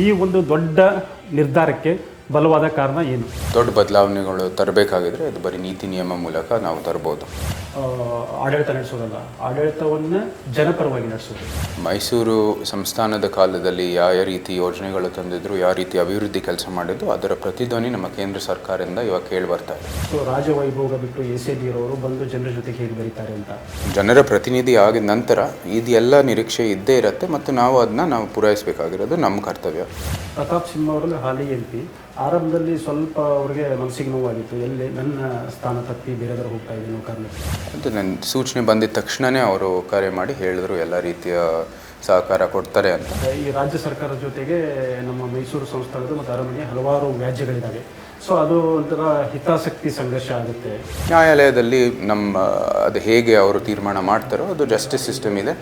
ಈ ಒಂದು ದೊಡ್ಡ ನಿರ್ಧಾರಕ್ಕೆ ಬಲವಾದ ಕಾರಣ ಏನು? ದೊಡ್ಡ ಬದಲಾವಣೆಗಳು ತರಬೇಕಾಗಿದ್ರೆ ಅದು ಬರೀ ನೀತಿ ನಿಯಮ ಮೂಲಕ ನಾವು ತರ್ಬೋದು. ಆಡಳಿತ ನಡೆಸೋದಲ್ಲ, ಆಡಳಿತವನ್ನು ಜನಪರವಾಗಿ ನಡೆಸೋದು. ಮೈಸೂರು ಸಂಸ್ಥಾನದ ಕಾಲದಲ್ಲಿ ಯಾವ ರೀತಿ ಯೋಜನೆಗಳು ತಂದಿದ್ರು, ಯಾವ ರೀತಿ ಅಭಿವೃದ್ಧಿ ಕೆಲಸ ಮಾಡಿದ್ದು, ಅದರ ಪ್ರತಿಧ್ವನಿ ನಮ್ಮ ಕೇಂದ್ರ ಸರ್ಕಾರದಿಂದ ಇವಾಗ ಕೇಳಿ ಬರ್ತಾ ಇದೆ. ಸೊ ರಾಜವೈಭೋಗ ಬಿಟ್ಟು SAB ಇರೋರು ಬಂದು ಜನರ ಜೊತೆಗೆ ಹೇಗೆ ಬರೀತಾರೆ ಅಂತ ಜನರ ಪ್ರತಿನಿಧಿ ಆಗಿದ ನಂತರ ಇದೆಲ್ಲ ನಿರೀಕ್ಷೆ ಇದ್ದೇ ಇರುತ್ತೆ ಮತ್ತು ನಾವು ಅದನ್ನ ಪೂರೈಸಬೇಕಾಗಿರೋದು ನಮ್ಮ ಕರ್ತವ್ಯ. ಪ್ರತಾಪ್ ಸಿಂಹ ಅವರು ಹಾಲಿ MP. ಆರಂಭದಲ್ಲಿ ಸ್ವಲ್ಪ ಅವ್ರಿಗೆ ಮನಸ್ಸಿಗೆ ನೋವಾಗಿತ್ತು, ಎಲ್ಲಿ ನನ್ನ ಸ್ಥಾನ ತಪ್ಪಿ ಬೇರೆದವರು ಹೋಗ್ತಾ ಇದ್ದೀನಿ ಕಾರಣಕ್ಕೆ ಅಂತ ನನ್ನ ಸೂಚನೆ ಬಂದಿದ ತಕ್ಷಣವೇ ಅವರು ಕರೆ ಮಾಡಿ ಹೇಳಿದ್ರು ಎಲ್ಲ ರೀತಿಯ ಸಹಕಾರ ಕೊಡ್ತಾರೆ ಅಂತ. ಈ ರಾಜ್ಯ ಸರ್ಕಾರದ ಜೊತೆಗೆ ನಮ್ಮ ಮೈಸೂರು ಸಂಸ್ಥಾನದ ಮತ್ತು ಅರಮನೆ ಹಲವಾರು ವ್ಯಾಜ್ಯಗಳಿದ್ದಾವೆ. ಸೊ ಅದು ಒಂಥರ ಹಿತಾಸಕ್ತಿ ಸಂಘರ್ಷ ಆಗುತ್ತೆ. ನ್ಯಾಯಾಲಯದಲ್ಲಿ ಅದು ಹೇಗೆ ಅವರು ತೀರ್ಮಾನ ಮಾಡ್ತಾರೋ ಅದು ಜಸ್ಟಿಸ್ ಸಿಸ್ಟಮ್ ಇದೆ.